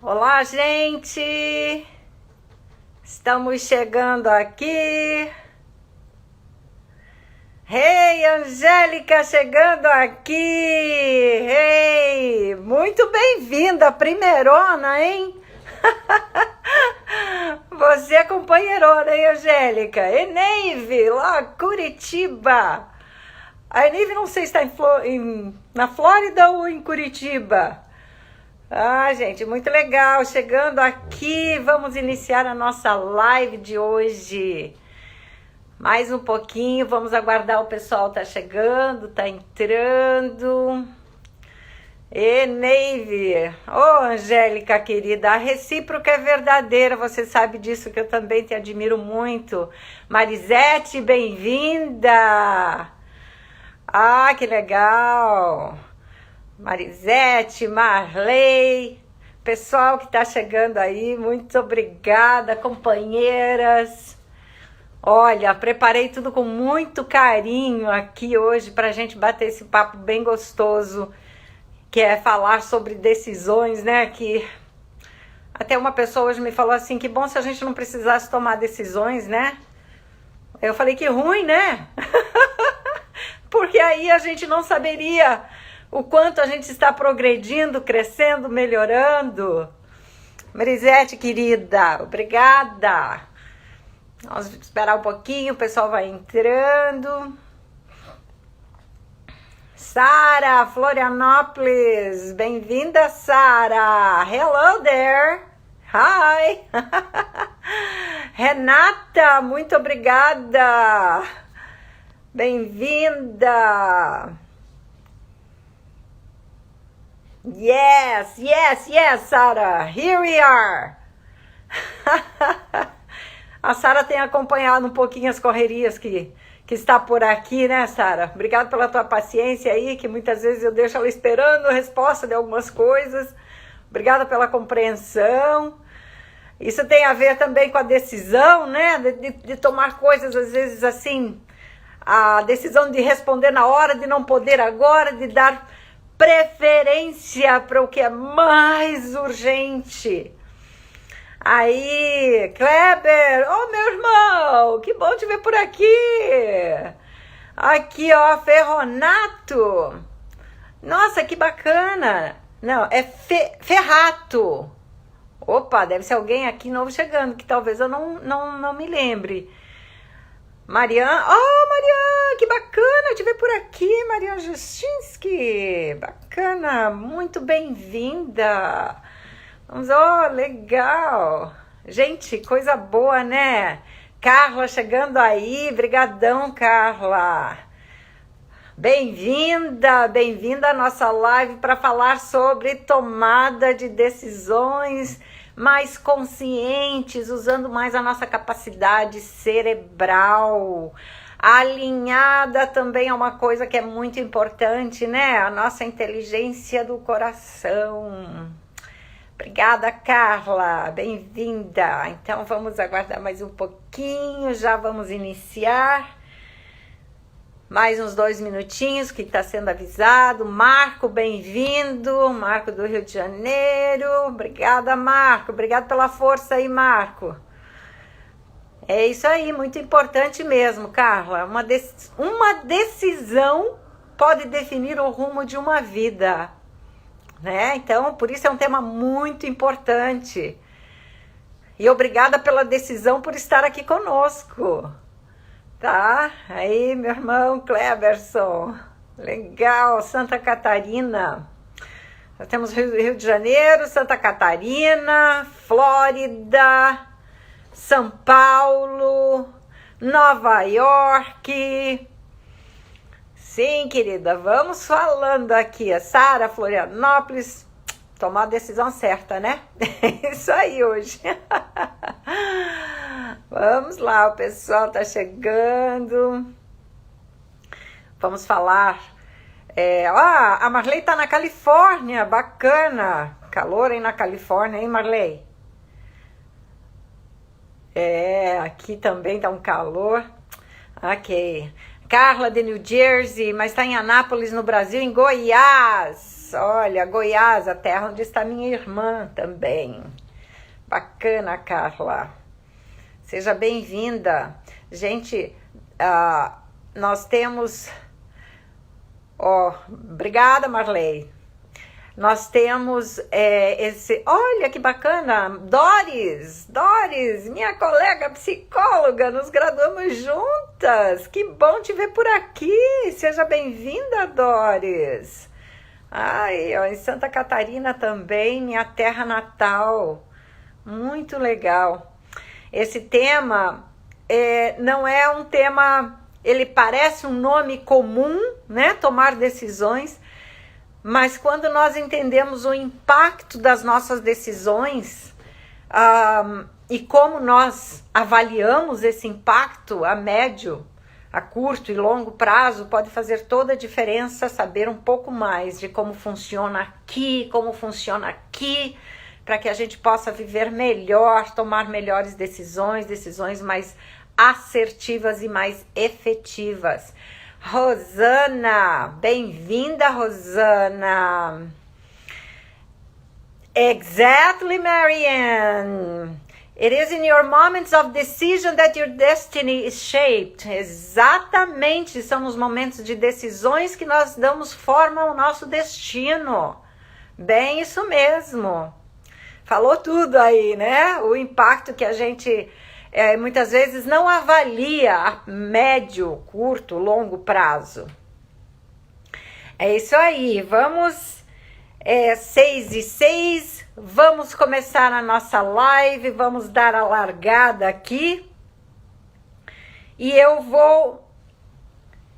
Olá, gente! Estamos chegando aqui. Hey, Angélica, chegando aqui! Hey, muito bem-vinda, primeirona, hein? Você é companheirona, hein, Angélica? Eneive, lá, Curitiba. A Eneive não sei se está na Flórida ou em Curitiba. Ah, gente, muito legal. Chegando aqui, vamos iniciar a nossa live de hoje. Mais um pouquinho, vamos aguardar o pessoal tá chegando, tá entrando. E Neive, Angélica querida, a recíproca é verdadeira, você sabe disso que eu também te admiro muito. Marisete, bem-vinda. Ah, que legal. Marisete, Marley, pessoal que tá chegando aí, muito obrigada, companheiras. Olha, preparei tudo com muito carinho aqui hoje pra gente bater esse papo bem gostoso, que é falar sobre decisões, né? Que até uma pessoa hoje me falou assim, que bom se a gente não precisasse tomar decisões, né? Eu falei que ruim, né? Porque aí a gente não saberia o quanto a gente está progredindo, crescendo, melhorando. Marisete, querida, obrigada. Vamos esperar um pouquinho, o pessoal vai entrando. Sara, Florianópolis, bem-vinda, Sara. Hello there. Hi. Renata, muito obrigada. Bem-vinda. Yes, yes, yes, Sara. Here we are. A Sara tem acompanhado um pouquinho as correrias que está por aqui, né, Sara? Obrigada pela tua paciência aí, que muitas vezes eu deixo ela esperando a resposta de algumas coisas. Obrigada pela compreensão. Isso tem a ver também com a decisão, né? De tomar coisas, às vezes, assim, a decisão de responder na hora, de não poder agora, de dar preferência para o que é mais urgente. Aí, Kleber, meu irmão, que bom te ver por aqui. Aqui, Ferronato. Nossa, que bacana. Não, é Ferrato. Opa, deve ser alguém aqui novo chegando, que talvez eu não me lembre. Mariana, Mariana, que bacana te ver por aqui, Mariana Justinski. Bacana, muito bem-vinda. Vamos, legal. Gente, coisa boa, né? Carla chegando aí, brigadão, Carla. Bem-vinda, bem-vinda à nossa live para falar sobre tomada de decisões mais conscientes, usando mais a nossa capacidade cerebral. Alinhada também é uma coisa que é muito importante, né? A nossa inteligência do coração. Obrigada, Carla. Bem-vinda. Então, vamos aguardar mais um pouquinho. Já vamos iniciar. Mais uns 2 minutinhos que está sendo avisado. Marco, bem-vindo. Marco do Rio de Janeiro. Obrigada, Marco. Obrigada pela força aí, Marco. É isso aí, muito importante mesmo, Carla. Uma decisão pode definir o rumo de uma vida, né? Então, por isso é um tema muito importante. E obrigada pela decisão por estar aqui conosco. Tá? Aí, meu irmão Cleberson. Legal, Santa Catarina. Nós temos Rio de Janeiro, Santa Catarina, Flórida, São Paulo, Nova York. Sim, querida, vamos falando aqui. A Sara, Florianópolis, tomar a decisão certa, né? É isso aí hoje. Vamos lá, o pessoal tá chegando. Vamos falar. A Marley tá na Califórnia, bacana. Calor aí na Califórnia, hein, Marley? Aqui também tá um calor. Ok. Carla de New Jersey, mas está em Anápolis, no Brasil, em Goiás. olha, Goiás, a terra onde está minha irmã também. Bacana, Carla. Seja bem-vinda. Gente, nós temos... obrigada, Marley. Nós temos olha que bacana, Doris, minha colega psicóloga, nos graduamos juntas. Que bom te ver por aqui. Seja bem-vinda, Doris. Ai, ó, em Santa Catarina também, minha terra natal. Muito legal. Esse tema não é um tema, ele parece um nome comum, né? Tomar decisões. Mas quando nós entendemos o impacto das nossas decisões e como nós avaliamos esse impacto a médio, a curto e longo prazo, pode fazer toda a diferença saber um pouco mais de como funciona aqui, para que a gente possa viver melhor, tomar melhores decisões mais assertivas e mais efetivas. Rosana, bem-vinda, Rosana. Exactly, Marianne. It is in your moments of decision that your destiny is shaped. Exatamente, são nos momentos de decisões que nós damos forma ao nosso destino. Bem, isso mesmo. Falou tudo aí, né? O impacto que a gente... muitas vezes não avalia a médio, curto, longo prazo. É isso aí, vamos, 6:06, vamos começar a nossa live, vamos dar a largada aqui. E eu vou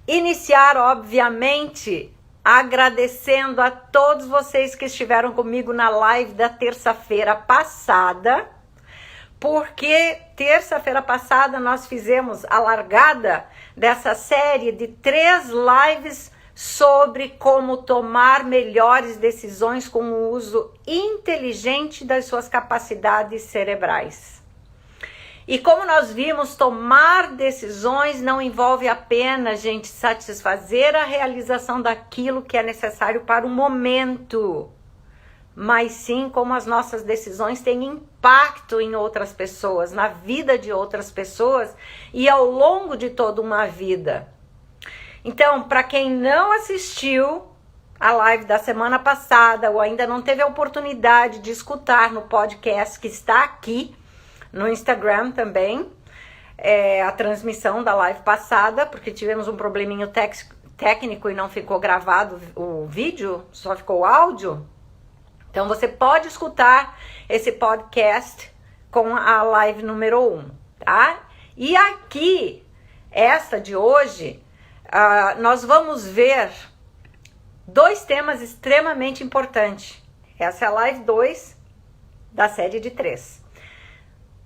iniciar, obviamente, agradecendo a todos vocês que estiveram comigo na live da terça-feira passada, porque terça-feira passada nós fizemos a largada dessa série de 3 lives sobre como tomar melhores decisões com o uso inteligente das suas capacidades cerebrais. E como nós vimos, tomar decisões não envolve apenas, gente, satisfazer a realização daquilo que é necessário para o momento, mas sim como as nossas decisões têm impacto em outras pessoas, na vida de outras pessoas e ao longo de toda uma vida. Então, para quem não assistiu a live da semana passada ou ainda não teve a oportunidade de escutar no podcast que está aqui no Instagram também, a transmissão da live passada, porque tivemos um probleminho técnico e não ficou gravado o vídeo, só ficou o áudio. Então, você pode escutar esse podcast com a live número 1, tá? E aqui, essa de hoje, nós vamos ver 2 temas extremamente importantes. Essa é a live 2 da série de 3.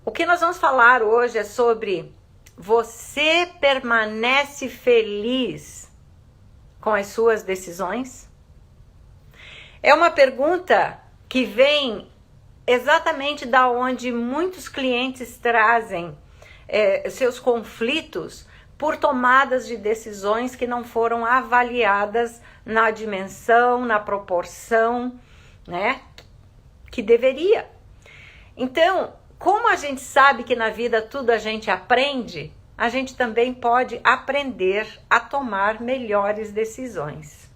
O que nós vamos falar hoje é sobre: você permanece feliz com as suas decisões? É uma pergunta que vem exatamente da onde muitos clientes trazem seus conflitos por tomadas de decisões que não foram avaliadas na dimensão, na proporção, né, que deveria. Então, como a gente sabe que na vida tudo a gente aprende, a gente também pode aprender a tomar melhores decisões.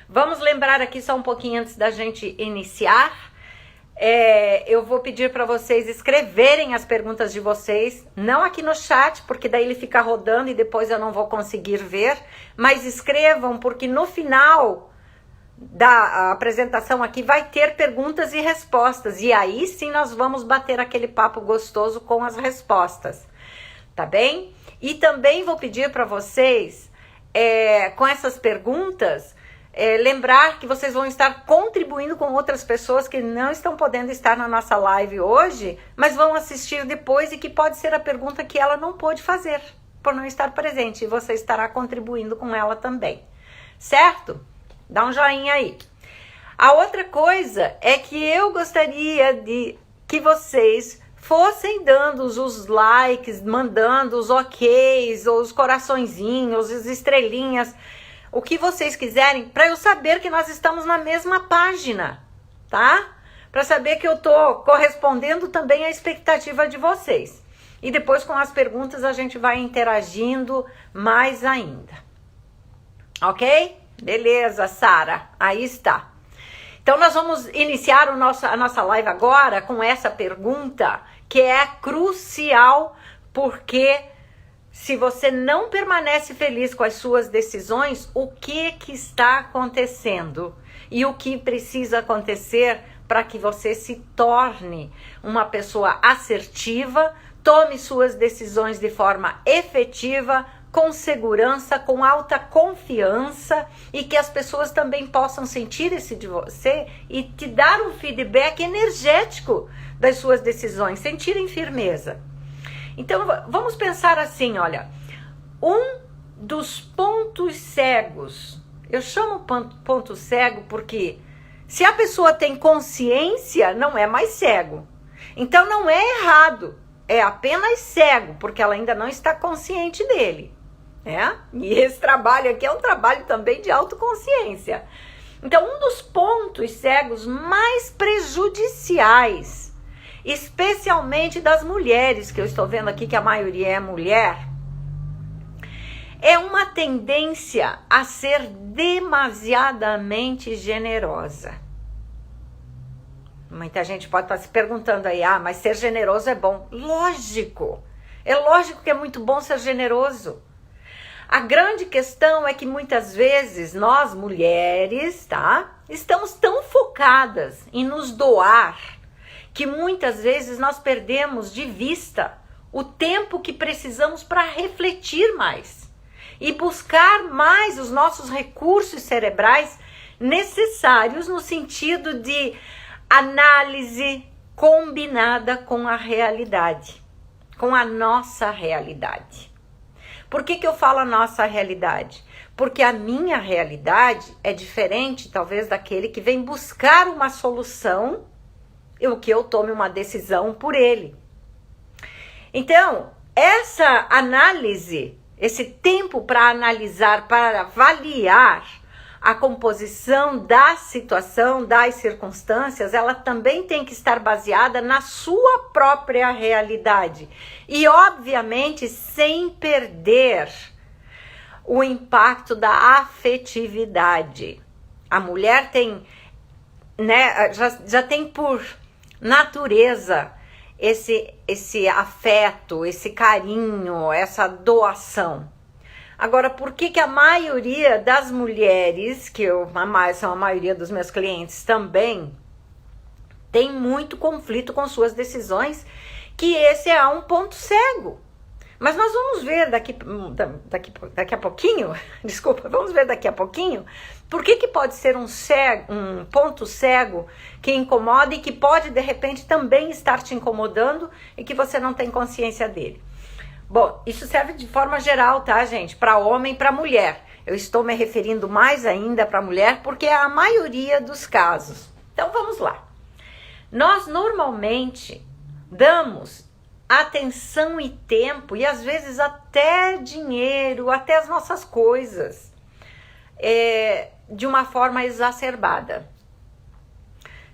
Vamos lembrar aqui só um pouquinho antes da gente iniciar. Eu vou pedir para vocês escreverem as perguntas de vocês, não aqui no chat, porque daí ele fica rodando e depois eu não vou conseguir ver, mas escrevam, porque no final da apresentação aqui vai ter perguntas e respostas, e aí sim nós vamos bater aquele papo gostoso com as respostas, tá bem? E também vou pedir para vocês, com essas perguntas, lembrar que vocês vão estar contribuindo com outras pessoas que não estão podendo estar na nossa live hoje, mas vão assistir depois e que pode ser a pergunta que ela não pôde fazer por não estar presente, e você estará contribuindo com ela também, certo? Dá um joinha aí. A outra coisa é que eu gostaria de que vocês fossem dando os likes, mandando os oks, ou os coraçõezinhos, as estrelinhas, o que vocês quiserem, para eu saber que nós estamos na mesma página, tá? Para saber que eu tô correspondendo também à expectativa de vocês. E depois com as perguntas a gente vai interagindo mais ainda. Ok? Beleza, Sara. Aí está. Então nós vamos iniciar a nossa live agora com essa pergunta que é crucial, porque se você não permanece feliz com as suas decisões, o que está acontecendo? E o que precisa acontecer para que você se torne uma pessoa assertiva, tome suas decisões de forma efetiva, com segurança, com alta confiança, e que as pessoas também possam sentir isso de você e te dar um feedback energético das suas decisões, sentirem firmeza. Então vamos pensar assim, olha, um dos pontos cegos, eu chamo ponto cego porque se a pessoa tem consciência, não é mais cego. Então não é errado, é apenas cego, porque ela ainda não está consciente dele. E esse trabalho aqui é um trabalho também de autoconsciência. Então, um dos pontos cegos mais prejudiciais, especialmente das mulheres, que eu estou vendo aqui que a maioria é mulher, é uma tendência a ser demasiadamente generosa. Muita gente pode estar se perguntando aí, mas ser generoso é bom. Lógico, é lógico que é muito bom ser generoso. A grande questão é que muitas vezes nós mulheres, estamos tão focadas em nos doar que muitas vezes nós perdemos de vista o tempo que precisamos para refletir mais e buscar mais os nossos recursos cerebrais necessários no sentido de análise combinada com a realidade, com a nossa realidade. Por que eu falo a nossa realidade? Porque a minha realidade é diferente, talvez, daquele que vem buscar uma solução e o que eu tome uma decisão por ele. Então, essa análise, esse tempo para analisar, para avaliar a composição da situação, das circunstâncias, ela também tem que estar baseada na sua própria realidade. E, obviamente, sem perder o impacto da afetividade. A mulher tem, já tem por natureza esse afeto, esse carinho, essa doação. Agora, por que a maioria das mulheres, são a maioria dos meus clientes também, tem muito conflito com suas decisões, que esse é um ponto cego. Mas nós vamos ver daqui a pouquinho, vamos ver daqui a pouquinho, por que pode ser um ponto cego que incomoda e que pode, de repente, também estar te incomodando e que você não tem consciência dele. Bom, isso serve de forma geral, tá, gente? Para homem e para mulher. Eu estou me referindo mais ainda para mulher porque é a maioria dos casos. Então, vamos lá. Nós, normalmente, damos atenção e tempo, e às vezes até dinheiro, até as nossas coisas, de uma forma exacerbada.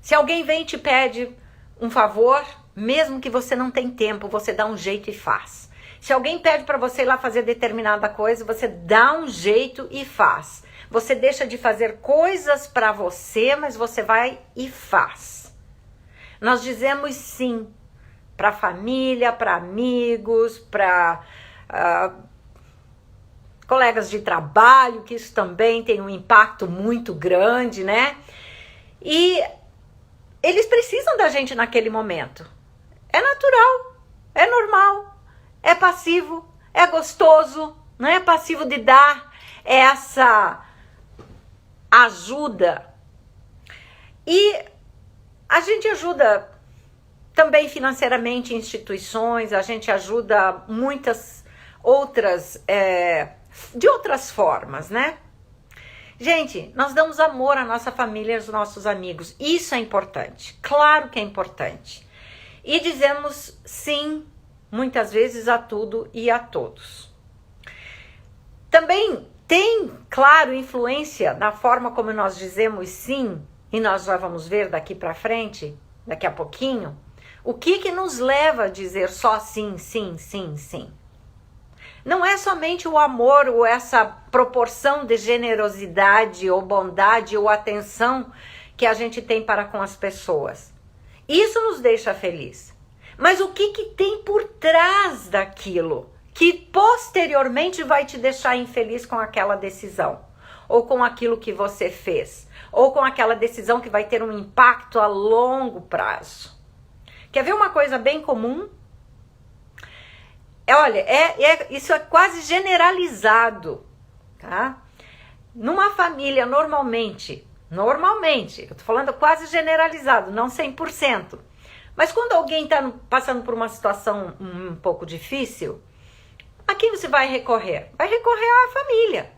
Se alguém vem e te pede um favor, mesmo que você não tenha tempo, você dá um jeito e faz. Se alguém pede para você ir lá fazer determinada coisa, você dá um jeito e faz. Você deixa de fazer coisas para você, mas você vai e faz. Nós dizemos sim para família, para amigos, para colegas de trabalho, que isso também tem um impacto muito grande, né? E eles precisam da gente naquele momento. É natural, é normal. É passivo, é gostoso, não é passivo de dar essa ajuda. E a gente ajuda também financeiramente instituições, a gente ajuda muitas outras, de outras formas, né? Gente, nós damos amor à nossa família e aos nossos amigos. Isso é importante, claro que é importante. E dizemos sim, muitas vezes, a tudo e a todos. Também tem, claro, influência na forma como nós dizemos sim, e nós já vamos ver daqui para frente, daqui a pouquinho, o que nos leva a dizer só sim, sim, sim, sim. Não é somente o amor ou essa proporção de generosidade ou bondade ou atenção que a gente tem para com as pessoas. Isso nos deixa feliz. Mas o que tem por trás daquilo que posteriormente vai te deixar infeliz com aquela decisão? Ou com aquilo que você fez? Ou com aquela decisão que vai ter um impacto a longo prazo? Quer ver uma coisa bem comum? Olha, isso é quase generalizado, tá? Numa família, normalmente, eu tô falando quase generalizado, não 100%. Mas quando alguém está passando por uma situação um pouco difícil, a quem você vai recorrer? Vai recorrer à família.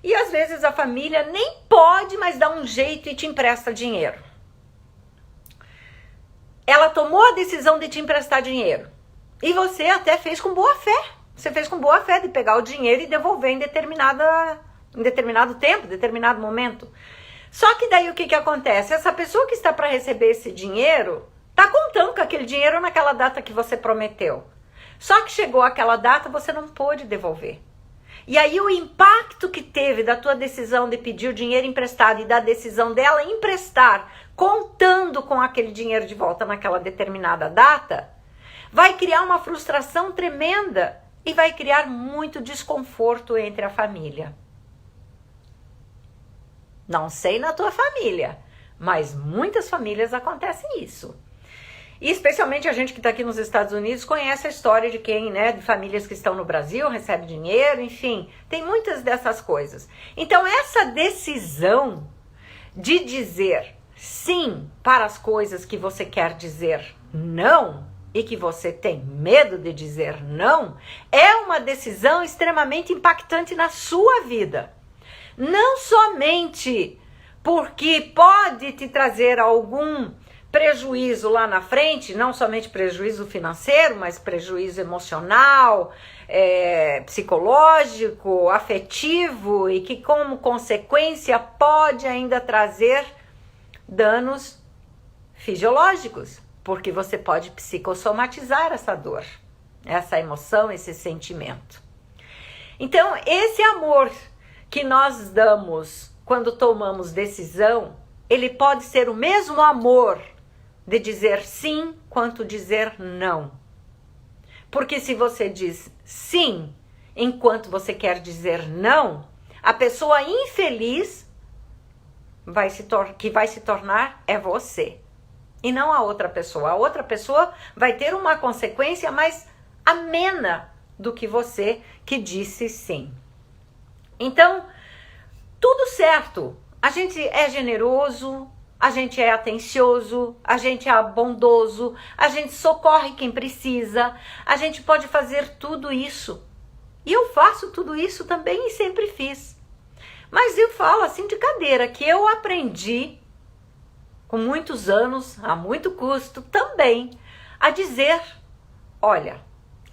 E às vezes a família nem pode, mas dá um jeito e te empresta dinheiro. Ela tomou a decisão de te emprestar dinheiro. E você até fez com boa fé. Você fez com boa fé de pegar o dinheiro e devolver em determinado tempo, determinado momento. Só que daí o que acontece? Essa pessoa que está para receber esse dinheiro está contando com aquele dinheiro naquela data que você prometeu. Só que chegou aquela data, você não pôde devolver. E aí o impacto que teve da tua decisão de pedir o dinheiro emprestado e da decisão dela emprestar, contando com aquele dinheiro de volta naquela determinada data, vai criar uma frustração tremenda e vai criar muito desconforto entre a família. Não sei na tua família, mas muitas famílias acontecem isso. E especialmente a gente que está aqui nos Estados Unidos conhece a história de quem, né, de famílias que estão no Brasil, recebe dinheiro, enfim, tem muitas dessas coisas. Então essa decisão de dizer sim para as coisas que você quer dizer não, e que você tem medo de dizer não, é uma decisão extremamente impactante na sua vida. Não somente porque pode te trazer algum prejuízo lá na frente, não somente prejuízo financeiro, mas prejuízo emocional, psicológico, afetivo, e que como consequência pode ainda trazer danos fisiológicos. Porque você pode psicossomatizar essa dor, essa emoção, esse sentimento. Então, esse amor que nós damos quando tomamos decisão, ele pode ser o mesmo amor de dizer sim quanto dizer não. Porque se você diz sim enquanto você quer dizer não, a pessoa infeliz que vai se tornar é você. E não a outra pessoa. A outra pessoa vai ter uma consequência mais amena do que você que disse sim. Então, tudo certo. A gente é generoso, a gente é atencioso, a gente é bondoso, a gente socorre quem precisa, a gente pode fazer tudo isso. E eu faço tudo isso também e sempre fiz. Mas eu falo assim de cadeira, que eu aprendi com muitos anos, a muito custo, também, a dizer, olha,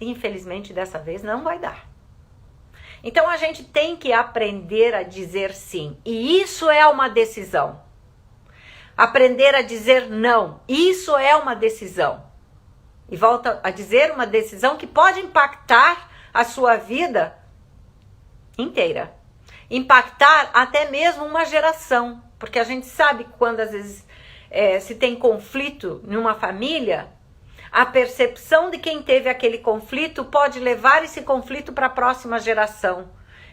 infelizmente dessa vez não vai dar. Então a gente tem que aprender a dizer sim, e isso é uma decisão. Aprender a dizer não, isso é uma decisão. E volta a dizer, uma decisão que pode impactar a sua vida inteira. Impactar até mesmo uma geração, porque a gente sabe que quando às vezes se tem conflito numa família, a percepção de quem teve aquele conflito pode levar esse conflito para a próxima geração.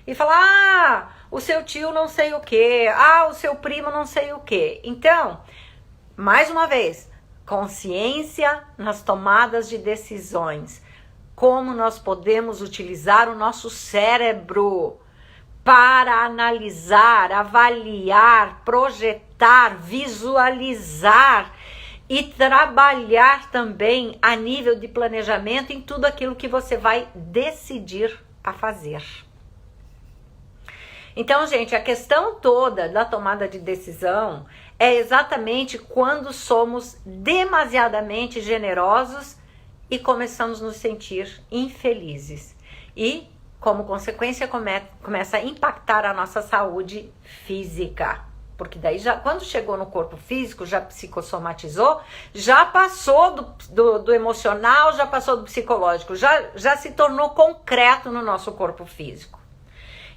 E falar, o seu tio não sei o quê, o seu primo não sei o quê. Então, mais uma vez, consciência nas tomadas de decisões. Como nós podemos utilizar o nosso cérebro para analisar, avaliar, projetar, visualizar e trabalhar também a nível de planejamento em tudo aquilo que você vai decidir a fazer. Então, gente, a questão toda da tomada de decisão é exatamente quando somos demasiadamente generosos e começamos a nos sentir infelizes. E como consequência, começa a impactar a nossa saúde física. Porque daí, quando chegou no corpo físico, já psicossomatizou, já passou do emocional, já passou do psicológico, já se tornou concreto no nosso corpo físico.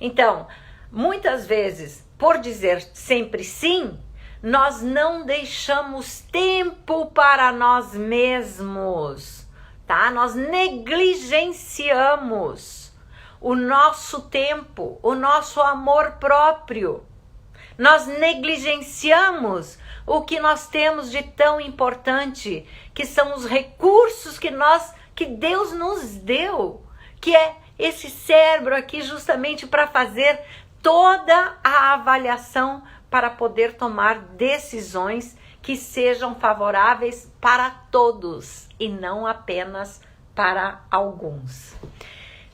Então, muitas vezes, por dizer sempre sim, nós não deixamos tempo para nós mesmos, tá? Nós negligenciamos o nosso tempo, o nosso amor próprio. Nós negligenciamos o que nós temos de tão importante, que são os recursos que Deus nos deu, que é esse cérebro aqui justamente para fazer toda a avaliação para poder tomar decisões que sejam favoráveis para todos e não apenas para alguns.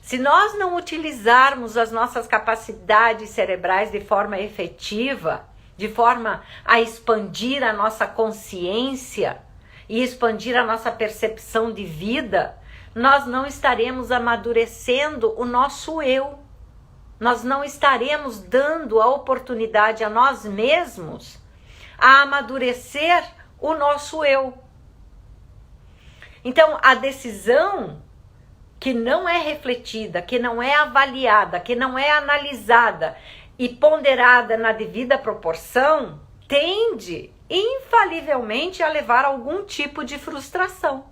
Se nós não utilizarmos as nossas capacidades cerebrais de forma efetiva, de forma a expandir a nossa consciência e expandir a nossa percepção de vida, nós não estaremos amadurecendo o nosso eu. Nós não estaremos dando a oportunidade a nós mesmos a amadurecer o nosso eu. Então, a decisão que não é refletida, que não é avaliada, que não é analisada e ponderada na devida proporção, tende infalivelmente a levar a algum tipo de frustração,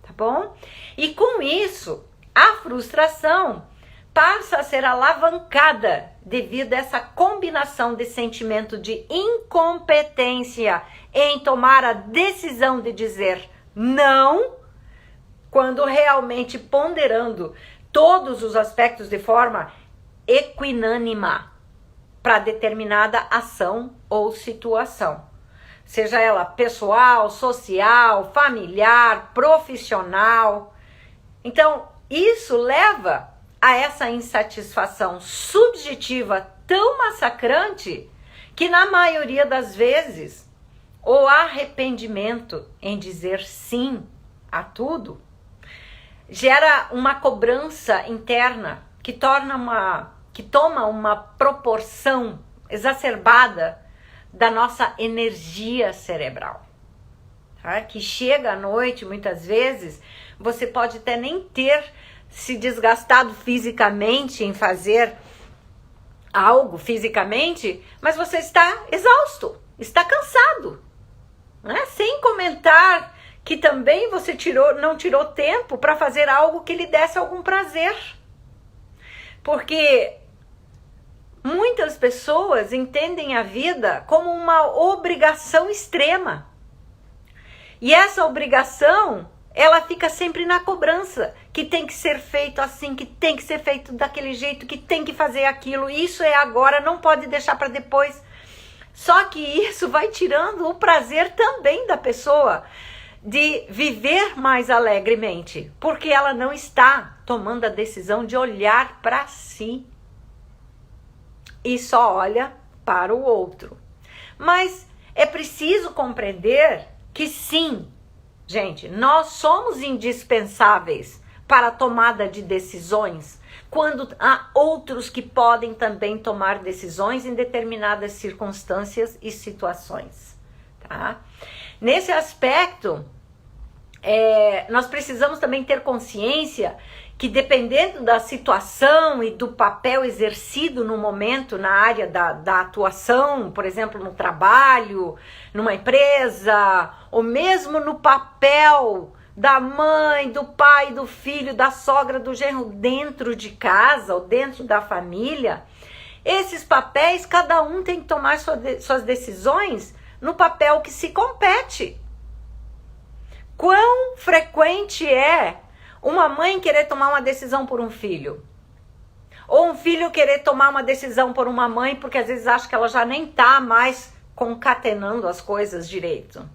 tá bom? E com isso, a frustração passa a ser alavancada devido a essa combinação de sentimento de incompetência em tomar a decisão de dizer não, quando realmente ponderando todos os aspectos de forma equinânima para determinada ação ou situação. Seja ela pessoal, social, familiar, profissional. Então, isso leva a essa insatisfação subjetiva tão massacrante que na maioria das vezes o arrependimento em dizer sim a tudo gera uma cobrança interna que toma uma proporção exacerbada da nossa energia cerebral, tá? Que chega à noite, muitas vezes, você pode até nem ter se desgastado fisicamente em fazer algo fisicamente, mas você está exausto, está cansado, né? Sem comentar que também você não tirou tempo para fazer algo que lhe desse algum prazer. Porque muitas pessoas entendem a vida como uma obrigação extrema. E essa obrigação, ela fica sempre na cobrança, que tem que ser feito assim, que tem que ser feito daquele jeito, que tem que fazer aquilo, isso é agora, não pode deixar para depois. Só que isso vai tirando o prazer também da pessoa de viver mais alegremente, porque ela não está tomando a decisão de olhar para si e só olha para o outro. Mas é preciso compreender que sim, gente, nós somos indispensáveis para a tomada de decisões, quando há outros que podem também tomar decisões em determinadas circunstâncias e situações, tá? Nesse aspecto, nós precisamos também ter consciência que, dependendo da situação e do papel exercido no momento na área da atuação, por exemplo, no trabalho, numa empresa, ou mesmo no papel da mãe, do pai, do filho, da sogra, do genro dentro de casa ou dentro da família, esses papéis, cada um tem que tomar suas decisões no papel que se compete. Quão frequente é uma mãe querer tomar uma decisão por um filho? Ou um filho querer tomar uma decisão por uma mãe porque às vezes acha que ela já nem está mais concatenando as coisas direito,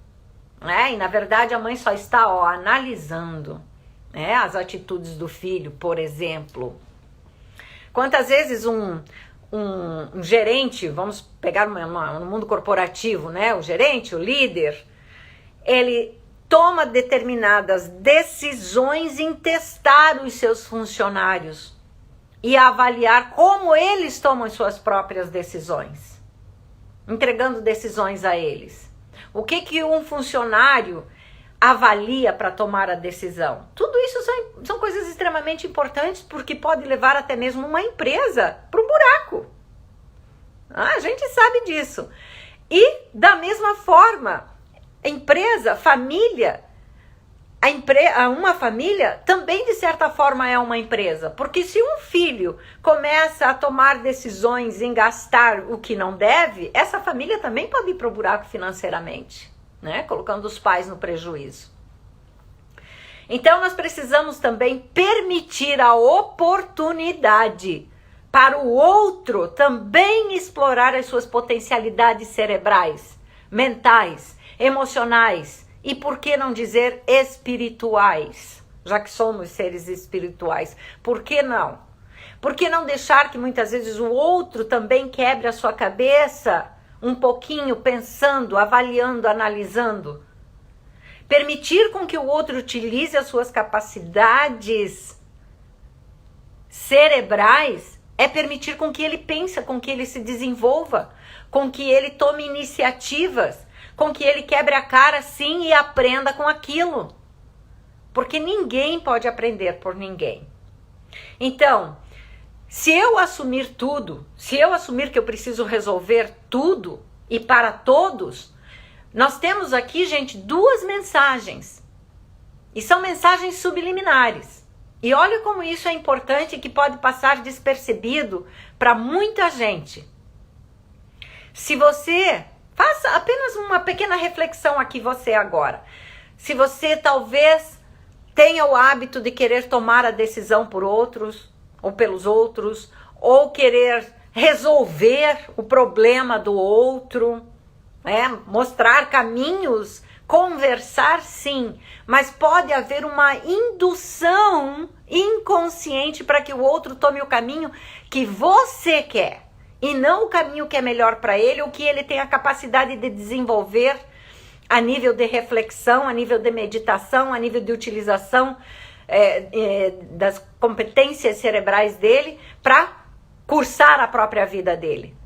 né? E na verdade a mãe só está analisando, né, as atitudes do filho, por exemplo. Quantas vezes um gerente, vamos pegar no mundo corporativo, né? O gerente, o líder, ele toma determinadas decisões em testar os seus funcionários e avaliar como eles tomam suas próprias decisões, entregando decisões a eles. O que um funcionário avalia para tomar a decisão? Tudo isso são coisas extremamente importantes, porque pode levar até mesmo uma empresa para um buraco. A gente sabe disso. E da mesma forma, empresa, família, uma família também de certa forma é uma empresa, porque se um filho começa a tomar decisões em gastar o que não deve, essa família também pode ir para o buraco financeiramente, né? Colocando os pais no prejuízo. Então nós precisamos também permitir a oportunidade para o outro também explorar as suas potencialidades cerebrais, mentais, emocionais, e por que não dizer espirituais, já que somos seres espirituais? Por que não? Por que não deixar que muitas vezes o outro também quebre a sua cabeça um pouquinho, pensando, avaliando, analisando? Permitir com que o outro utilize as suas capacidades cerebrais é permitir com que ele pense, com que ele se desenvolva, com que ele tome iniciativas, com que ele quebre a cara sim e aprenda com aquilo. Porque ninguém pode aprender por ninguém. Então, se eu assumir tudo, se eu assumir que eu preciso resolver tudo e para todos, nós temos aqui, gente, duas mensagens. E são mensagens subliminares. E olha como isso é importante e que pode passar despercebido para muita gente. Se você... Faça apenas uma pequena reflexão aqui você agora. Se você talvez tenha o hábito de querer tomar a decisão por outros, ou pelos outros, ou querer resolver o problema do outro, mostrar caminhos, conversar sim, mas pode haver uma indução inconsciente para que o outro tome o caminho que você quer. E não o caminho que é melhor para ele, ou que ele tem a capacidade de desenvolver a nível de reflexão, a nível de meditação, a nível de utilização das competências cerebrais dele para cursar a própria vida dele.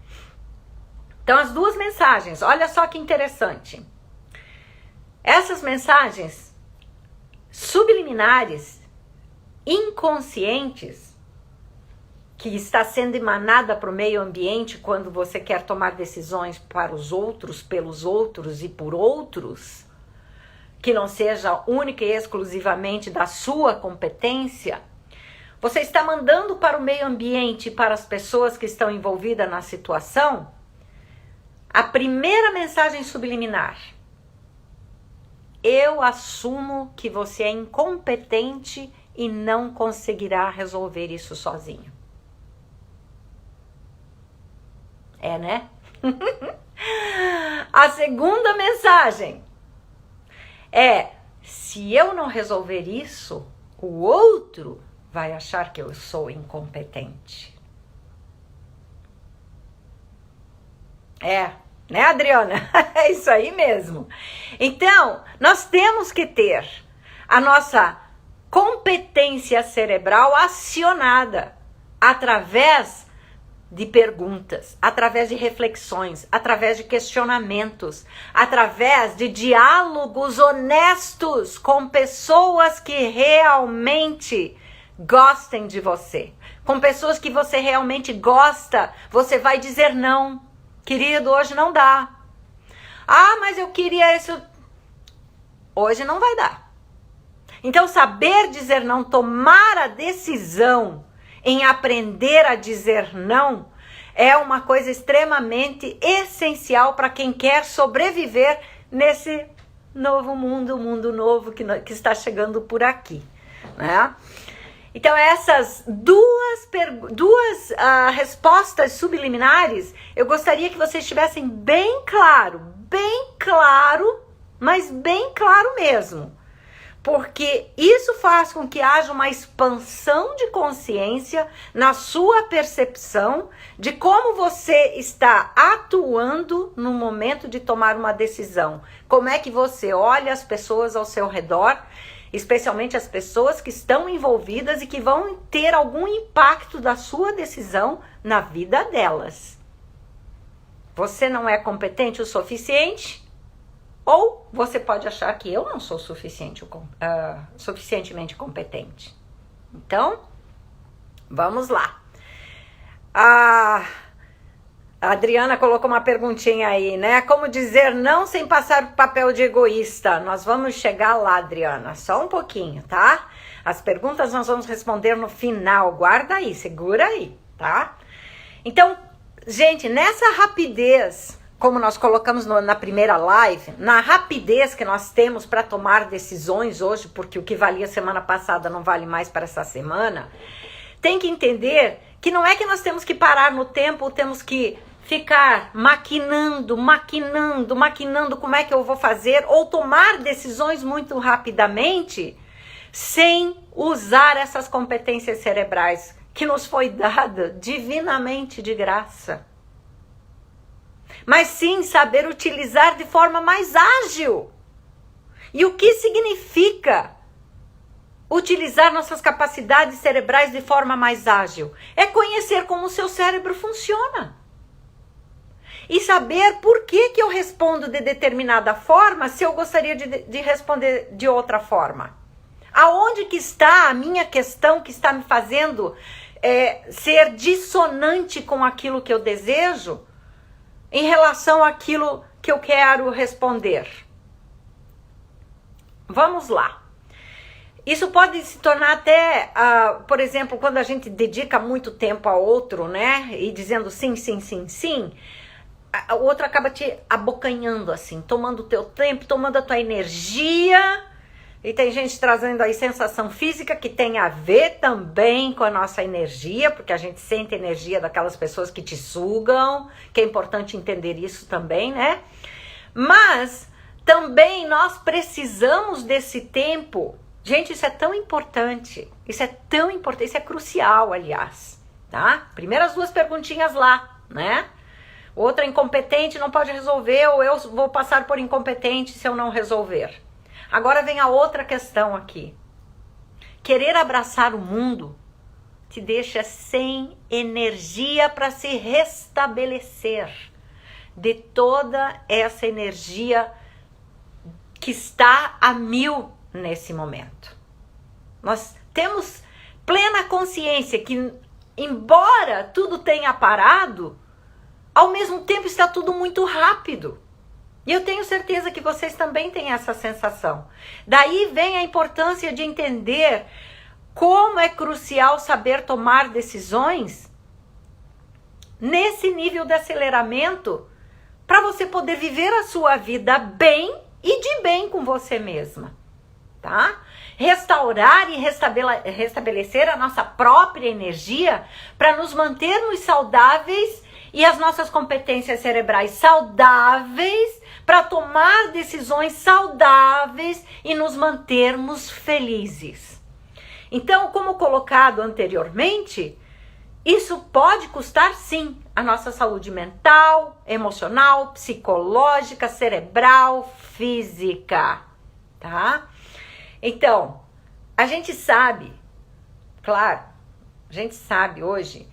Então, as duas mensagens, olha só que interessante. Essas mensagens subliminares, inconscientes, que está sendo emanada para o meio ambiente quando você quer tomar decisões para os outros, pelos outros e por outros, que não seja única e exclusivamente da sua competência, você está mandando para o meio ambiente e para as pessoas que estão envolvidas na situação a primeira mensagem subliminar. Eu assumo que você é incompetente e não conseguirá resolver isso sozinho. Né? A segunda mensagem é: se eu não resolver isso, o outro vai achar que eu sou incompetente. Né, Adriana? É isso aí mesmo. Então, nós temos que ter a nossa competência cerebral acionada através de perguntas, através de reflexões, através de questionamentos, através de diálogos honestos com pessoas que realmente gostem de você. Com pessoas que você realmente gosta, você vai dizer não. Querido, hoje não dá. Ah, mas eu queria isso. Hoje não vai dar. Então, saber dizer não, tomar a decisão em aprender a dizer não, é uma coisa extremamente essencial para quem quer sobreviver nesse novo mundo, mundo novo que está chegando por aqui, né? Então, essas duas respostas subliminares, eu gostaria que vocês tivessem bem claro, mas bem claro mesmo. Porque isso faz com que haja uma expansão de consciência na sua percepção de como você está atuando no momento de tomar uma decisão. Como é que você olha as pessoas ao seu redor especialmente as pessoas que estão envolvidas e que vão ter algum impacto da sua decisão na vida delas. Você não é competente o suficiente? Ou você pode achar que eu não sou suficientemente competente. Então, vamos lá. A Adriana colocou uma perguntinha aí, né? Como dizer não sem passar o papel de egoísta? Nós vamos chegar lá, Adriana. Só um pouquinho, tá? As perguntas nós vamos responder no final. Guarda aí, segura aí, tá? Então, gente, nessa rapidez, como nós colocamos na primeira live, na rapidez que nós temos para tomar decisões hoje, porque o que valia semana passada não vale mais para essa semana, tem que entender que não é que nós temos que parar no tempo, ou temos que ficar maquinando como é que eu vou fazer, ou tomar decisões muito rapidamente, sem usar essas competências cerebrais que nos foi dada divinamente de graça. Mas sim saber utilizar de forma mais ágil. E o que significa utilizar nossas capacidades cerebrais de forma mais ágil? É conhecer como o seu cérebro funciona. E saber por que eu respondo de determinada forma se eu gostaria de responder de outra forma. Aonde que está a minha questão que está me fazendo ser dissonante com aquilo que eu desejo em relação àquilo que eu quero responder? Vamos lá. Isso pode se tornar até, por exemplo, quando a gente dedica muito tempo a outro, né? E dizendo sim, sim, sim, sim, o outro acaba te abocanhando assim, tomando o teu tempo, tomando a tua energia. E tem gente trazendo aí sensação física que tem a ver também com a nossa energia, porque a gente sente a energia daquelas pessoas que te sugam, que é importante entender isso também, né? Mas também nós precisamos desse tempo. Gente, isso é tão importante, isso é crucial, aliás, tá? Primeiras duas perguntinhas lá, né? Outra, incompetente não pode resolver, ou eu vou passar por incompetente se eu não resolver. Agora vem a outra questão aqui. Querer abraçar o mundo te deixa sem energia para se restabelecer de toda essa energia que está a 1000 nesse momento. Nós temos plena consciência que, embora tudo tenha parado, ao mesmo tempo está tudo muito rápido. E eu tenho certeza que vocês também têm essa sensação. Daí vem a importância de entender como é crucial saber tomar decisões nesse nível de aceleramento para você poder viver a sua vida bem e de bem com você mesma, tá? Restaurar e restabelecer a nossa própria energia para nos mantermos saudáveis e as nossas competências cerebrais saudáveis para tomar decisões saudáveis e nos mantermos felizes. Então, como colocado anteriormente, isso pode custar sim a nossa saúde mental, emocional, psicológica, cerebral, física, tá? Então, a gente sabe, claro, a gente sabe hoje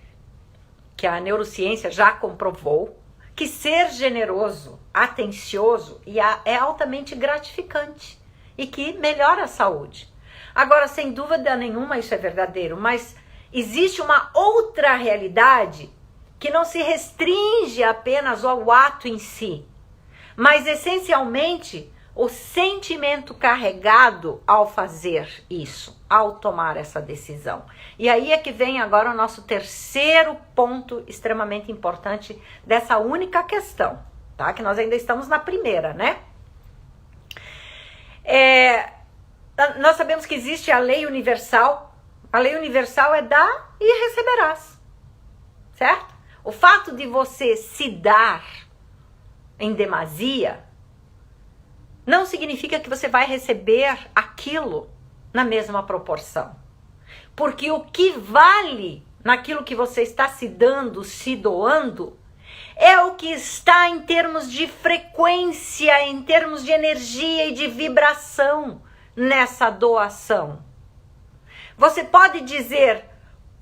que a neurociência já comprovou que ser generoso, atencioso é altamente gratificante e que melhora a saúde. Agora, sem dúvida nenhuma, isso é verdadeiro, mas existe uma outra realidade que não se restringe apenas ao ato em si, mas essencialmente o sentimento carregado ao fazer isso, ao tomar essa decisão. E aí é que vem agora o nosso terceiro ponto extremamente importante dessa única questão, tá? Que nós ainda estamos na primeira, né? Nós sabemos que existe a lei universal. A lei universal é dar e receberás, certo? O fato de você se dar em demasia não significa que você vai receber aquilo na mesma proporção. Porque o que vale naquilo que você está se dando, se doando, é o que está em termos de frequência, em termos de energia e de vibração, nessa doação. Você pode dizer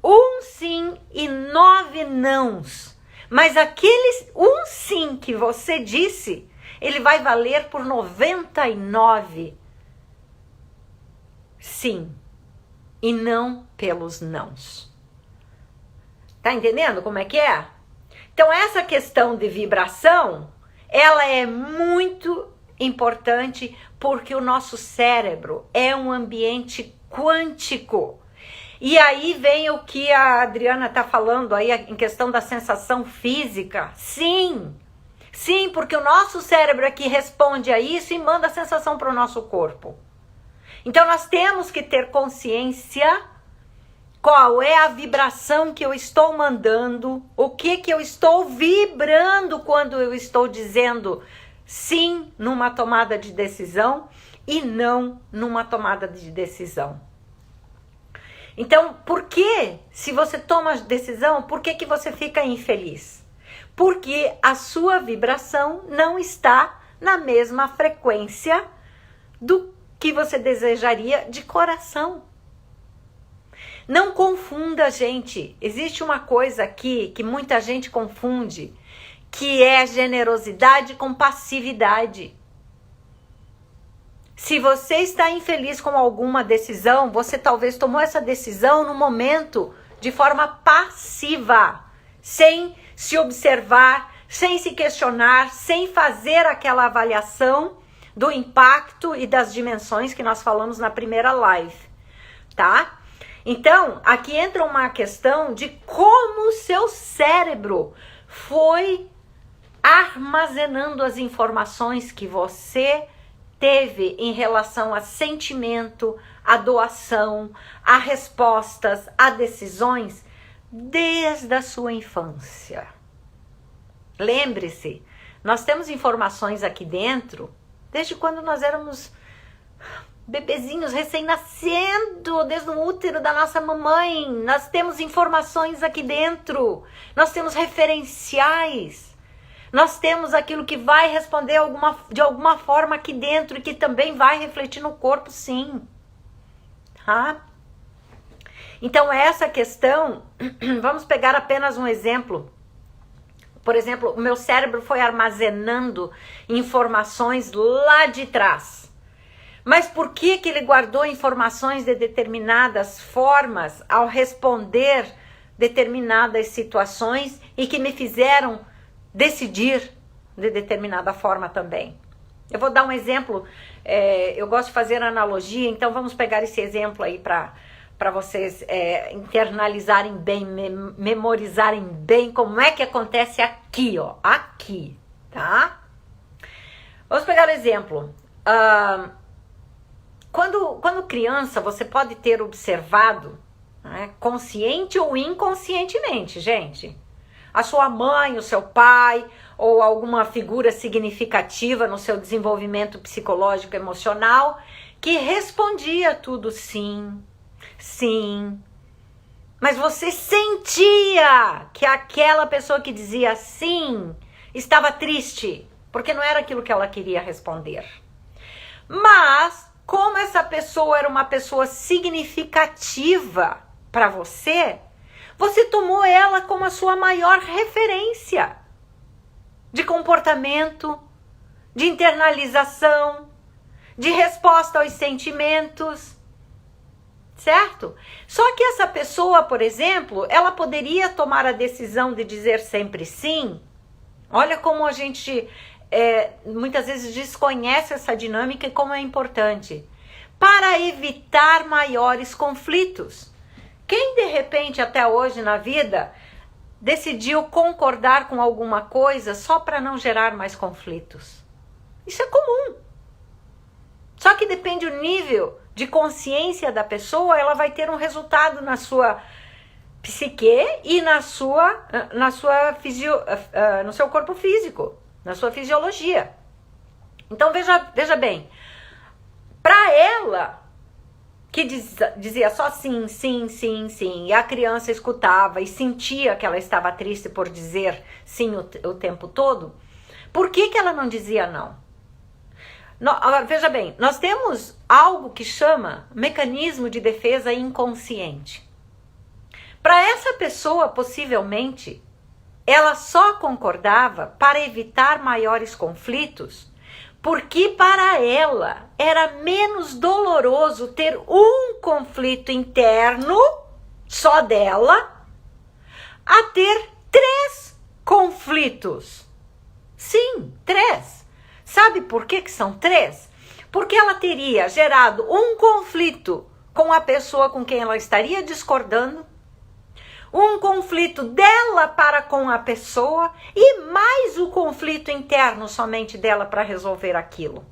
um sim e 9 nãos, mas aquele um sim que você disse, ele vai valer por 99 sim e não pelos nãos. Tá entendendo como é que é? Então essa questão de vibração, ela é muito importante porque o nosso cérebro é um ambiente quântico. E aí vem o que a Adriana está falando aí em questão da sensação física. Sim, sim, porque o nosso cérebro é que responde a isso e manda a sensação para o nosso corpo. Então nós temos que ter consciência qual é a vibração que eu estou mandando, o que eu estou vibrando quando eu estou dizendo sim numa tomada de decisão e não numa tomada de decisão. Então, por que, se você toma decisão, por que você fica infeliz? Porque a sua vibração não está na mesma frequência do que você desejaria de coração. Não confunda, gente. Existe uma coisa aqui que muita gente confunde, que é generosidade com passividade. Se você está infeliz com alguma decisão, você talvez tomou essa decisão no momento de forma passiva, sem se observar, sem se questionar, sem fazer aquela avaliação do impacto e das dimensões que nós falamos na primeira live, tá? Então, aqui entra uma questão de como o seu cérebro foi armazenando as informações que você teve em relação a sentimento, a doação, a respostas, a decisões, desde a sua infância. Lembre-se, nós temos informações aqui dentro, desde quando nós éramos bebezinhos recém-nascendo, desde o útero da nossa mamãe. Nós temos informações aqui dentro, nós temos referenciais. Nós temos aquilo que vai responder de alguma forma aqui dentro e que também vai refletir no corpo, sim. Tá? Então, essa questão, vamos pegar apenas um exemplo. Por exemplo, o meu cérebro foi armazenando informações lá de trás. Mas por que ele guardou informações de determinadas formas ao responder determinadas situações e que me fizeram decidir de determinada forma também? Eu vou dar um exemplo, eu gosto de fazer analogia, então vamos pegar esse exemplo aí para vocês internalizarem bem, memorizarem bem como é que acontece aqui, ó, aqui, tá? Vamos pegar o exemplo. Quando criança, você pode ter observado, né, consciente ou inconscientemente, gente, a sua mãe, o seu pai, ou alguma figura significativa no seu desenvolvimento psicológico emocional, que respondia tudo sim, sim. Mas você sentia que aquela pessoa que dizia sim estava triste, porque não era aquilo que ela queria responder. Mas, como essa pessoa era uma pessoa significativa para você, você tomou ela como a sua maior referência de comportamento, de internalização, de resposta aos sentimentos, certo? Só que essa pessoa, por exemplo, ela poderia tomar a decisão de dizer sempre sim. Olha como a gente muitas vezes desconhece essa dinâmica e como é importante. Para evitar maiores conflitos. Quem de repente até hoje na vida decidiu concordar com alguma coisa só para não gerar mais conflitos? Isso é comum. Só que depende do nível de consciência da pessoa, ela vai ter um resultado na sua psique e no seu corpo físico, na sua fisiologia. Então veja bem, para ela que dizia só sim, sim, sim, sim, e a criança escutava e sentia que ela estava triste por dizer sim o tempo todo, por que ela não dizia não? Agora, veja bem, nós temos algo que chama mecanismo de defesa inconsciente. Para essa pessoa, possivelmente, ela só concordava para evitar maiores conflitos, porque para ela era menos doloroso ter um conflito interno, só dela, a ter 3 conflitos. Sim, 3. Sabe por que são 3? Porque ela teria gerado um conflito com a pessoa com quem ela estaria discordando, um conflito dela para com a pessoa e mais o conflito interno somente dela para resolver aquilo.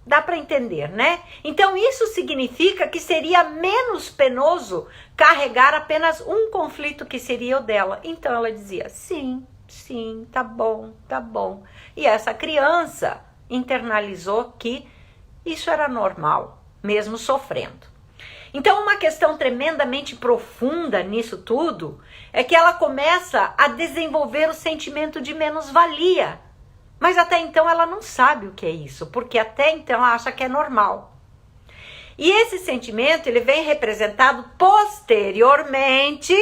Dá para entender, né? Então isso significa que seria menos penoso carregar apenas um conflito que seria o dela. Então ela dizia, sim, tá bom, tá bom. E essa criança internalizou que isso era normal, mesmo sofrendo. Então uma questão tremendamente profunda nisso tudo é que ela começa a desenvolver o sentimento de menos-valia. Mas até então ela não sabe o que é isso, porque até então ela acha que é normal. E esse sentimento ele vem representado posteriormente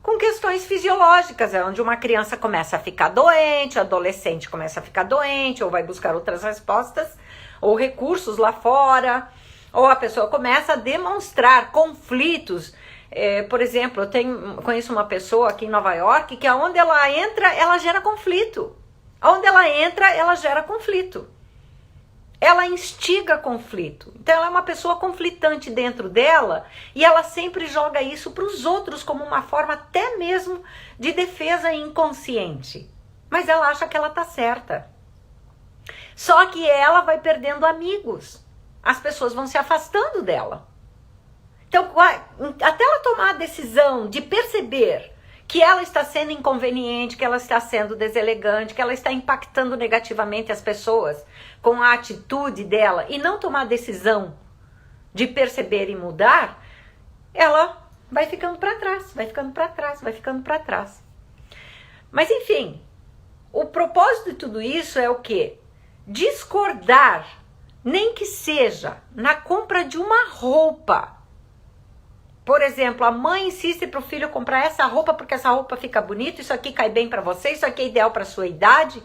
com questões fisiológicas, onde uma criança começa a ficar doente, adolescente começa a ficar doente, ou vai buscar outras respostas, ou recursos lá fora, ou a pessoa começa a demonstrar conflitos. Por exemplo, conheço uma pessoa aqui em Nova York que aonde ela entra, ela gera conflito. Onde ela entra, ela gera conflito. Ela instiga conflito. Então ela é uma pessoa conflitante dentro dela e ela sempre joga isso para os outros como uma forma até mesmo de defesa inconsciente. Mas ela acha que ela tá certa. Só que ela vai perdendo amigos. As pessoas vão se afastando dela. Então, até ela tomar a decisão de perceber que ela está sendo inconveniente, que ela está sendo deselegante, que ela está impactando negativamente as pessoas com a atitude dela e não tomar a decisão de perceber e mudar, ela vai ficando para trás, vai ficando para trás, vai ficando para trás. Mas enfim, o propósito de tudo isso é o quê? Discordar, nem que seja na compra de uma roupa. Por exemplo, a mãe insiste para o filho comprar essa roupa porque essa roupa fica bonita, isso aqui cai bem para você, isso aqui é ideal para sua idade.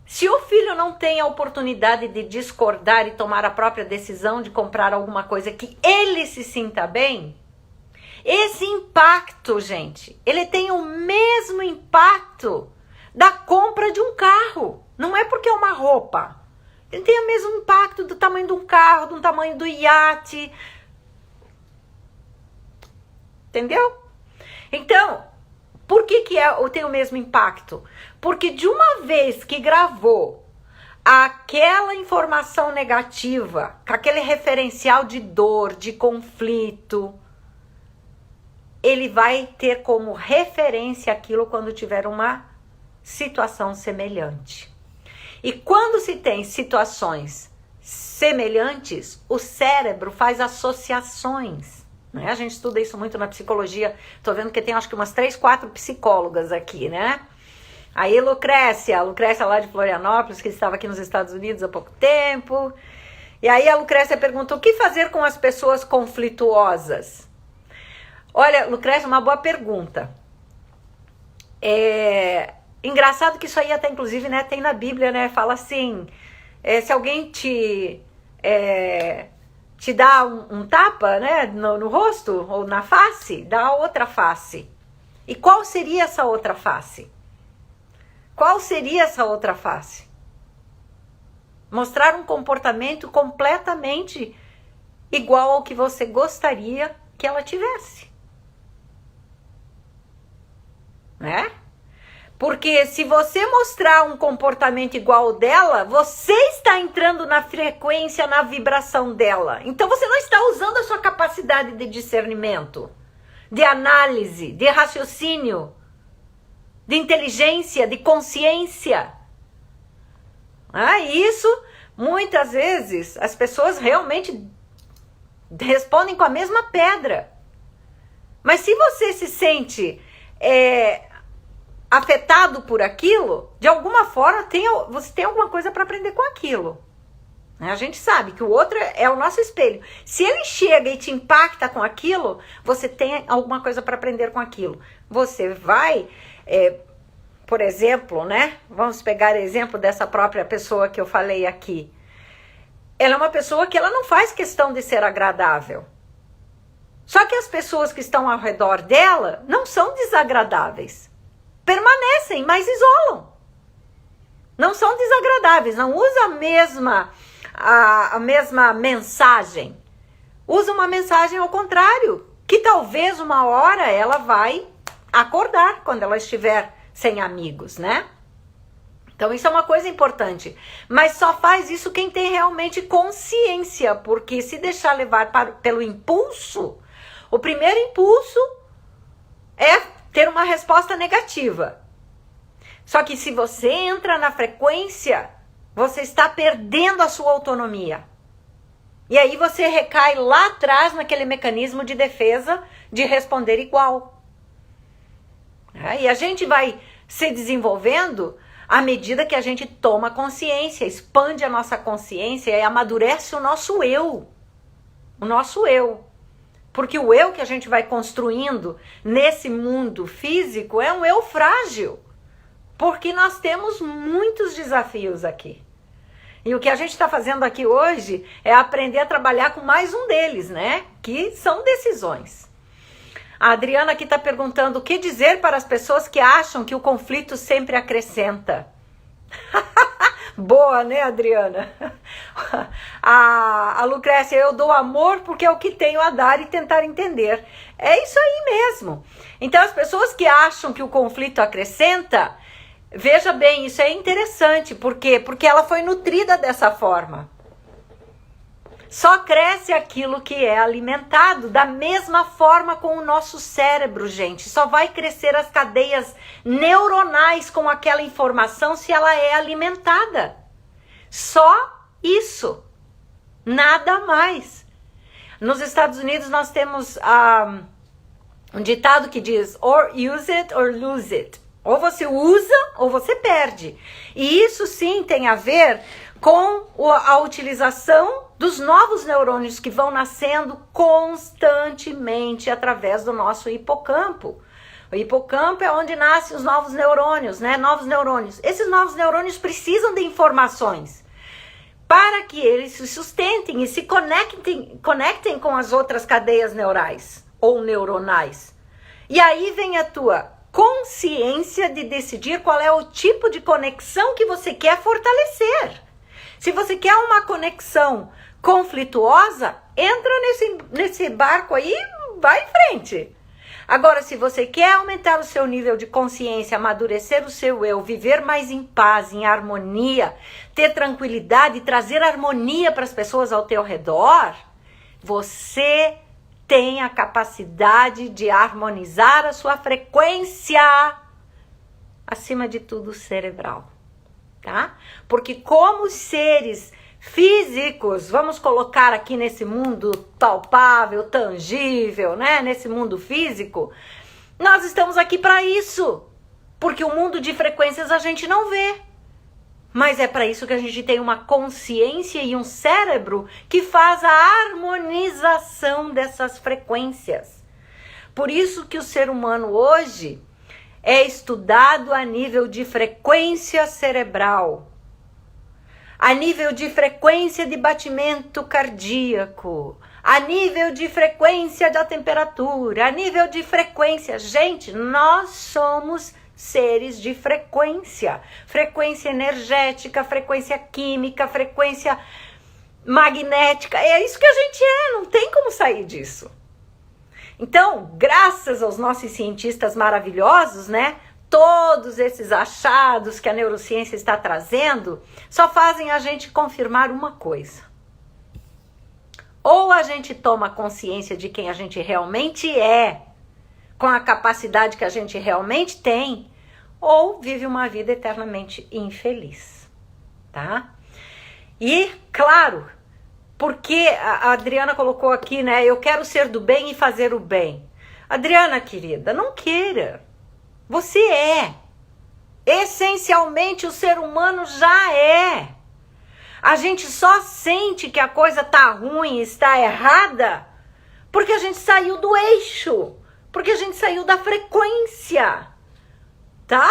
Se o filho não tem a oportunidade de discordar e tomar a própria decisão de comprar alguma coisa que ele se sinta bem, esse impacto, gente, ele tem o mesmo impacto da compra de um carro. Não é porque é uma roupa. Ele tem o mesmo impacto do tamanho de um carro, do tamanho do iate. Entendeu? Então, por que tem o mesmo impacto? Porque de uma vez que gravou aquela informação negativa, com aquele referencial de dor, de conflito, ele vai ter como referência aquilo quando tiver uma situação semelhante. E quando se tem situações semelhantes, o cérebro faz associações. Né? A gente estuda isso muito na psicologia. Tô vendo que tem acho que umas 3, 4 psicólogas aqui, né? Aí Lucrécia lá de Florianópolis, que estava aqui nos Estados Unidos há pouco tempo. E aí a Lucrécia perguntou: o que fazer com as pessoas conflituosas? Olha, Lucrécia, uma boa pergunta. Engraçado que isso aí até inclusive, né, tem na Bíblia, né? Fala assim, se alguém te dá um tapa, né, no rosto ou na face, dá a outra face. E qual seria essa outra face? Qual seria essa outra face? Mostrar um comportamento completamente igual ao que você gostaria que ela tivesse. Né? Porque se você mostrar um comportamento igual ao dela, você está entrando na frequência, na vibração dela. Então você não está usando a sua capacidade de discernimento, de análise, de raciocínio, de inteligência, de consciência. Isso, muitas vezes, as pessoas realmente respondem com a mesma pedra. Mas se você se sente afetado por aquilo, de alguma forma você tem alguma coisa para aprender com aquilo. A gente sabe que o outro é o nosso espelho. Se ele chega e te impacta com aquilo, você tem alguma coisa para aprender com aquilo. Você vai, por exemplo, né? Vamos pegar exemplo dessa própria pessoa que eu falei aqui. Ela é uma pessoa que ela não faz questão de ser agradável. Só que as pessoas que estão ao redor dela não são desagradáveis. Permanecem, mas isolam. Não são desagradáveis, não usa a mesma mensagem. Usa uma mensagem ao contrário, que talvez uma hora ela vai acordar quando ela estiver sem amigos, né? Então isso é uma coisa importante, mas só faz isso quem tem realmente consciência, porque se deixar levar pelo impulso, o primeiro impulso é ter uma resposta negativa. Só que se você entra na frequência, você está perdendo a sua autonomia. E aí você recai lá atrás naquele mecanismo de defesa de responder igual. E a gente vai se desenvolvendo à medida que a gente toma consciência, expande a nossa consciência e amadurece o nosso eu. O nosso eu. Porque o eu que a gente vai construindo nesse mundo físico é um eu frágil. Porque nós temos muitos desafios aqui. E o que a gente está fazendo aqui hoje é aprender a trabalhar com mais um deles, né? Que são decisões. A Adriana aqui está perguntando o que dizer para as pessoas que acham que o conflito sempre acrescenta. Boa, né, Adriana? A Lucrécia, eu dou amor porque é o que tenho a dar e tentar entender. É isso aí mesmo. Então, as pessoas que acham que o conflito acrescenta, veja bem, isso é interessante. Por quê? Porque ela foi nutrida dessa forma. Só cresce aquilo que é alimentado, da mesma forma com o nosso cérebro, gente. Só vai crescer as cadeias neuronais com aquela informação se ela é alimentada. Só isso. Nada mais. Nos Estados Unidos nós temos um ditado que diz or use it or lose it. Ou você usa ou você perde. E isso sim tem a ver com a utilização dos novos neurônios que vão nascendo constantemente através do nosso hipocampo. O hipocampo é onde nascem os novos neurônios, né? Novos neurônios. Esses novos neurônios precisam de informações para que eles se sustentem e se conectem com as outras cadeias neurais ou neuronais. E aí vem a tua consciência de decidir qual é o tipo de conexão que você quer fortalecer. Se você quer uma conexão conflituosa, entra nesse barco aí e vai em frente. Agora, se você quer aumentar o seu nível de consciência, amadurecer o seu eu, viver mais em paz, em harmonia, ter tranquilidade, trazer harmonia para as pessoas ao teu redor, você tem a capacidade de harmonizar a sua frequência, acima de tudo cerebral, tá? Porque como seres físicos, vamos colocar aqui nesse mundo palpável, tangível, né? Nesse mundo físico, nós estamos aqui para isso, porque o mundo de frequências a gente não vê. Mas é para isso que a gente tem uma consciência e um cérebro que faz a harmonização dessas frequências. Por isso que o ser humano hoje é estudado a nível de frequência cerebral, a nível de frequência de batimento cardíaco, a nível de frequência da temperatura, a nível de frequência. Gente, nós somos seres de frequência, frequência energética, frequência química, frequência magnética, é isso que a gente é, não tem como sair disso. Então, graças aos nossos cientistas maravilhosos, né, todos esses achados que a neurociência está trazendo, só fazem a gente confirmar uma coisa. Ou a gente toma consciência de quem a gente realmente é, com a capacidade que a gente realmente tem, ou vive uma vida eternamente infeliz, tá? E, claro, porque a Adriana colocou aqui, né, eu quero ser do bem e fazer o bem. Adriana, querida, não queira. Você é. Essencialmente o ser humano já é. A gente só sente que a coisa tá ruim, está errada, porque a gente saiu do eixo, porque a gente saiu da frequência, tá?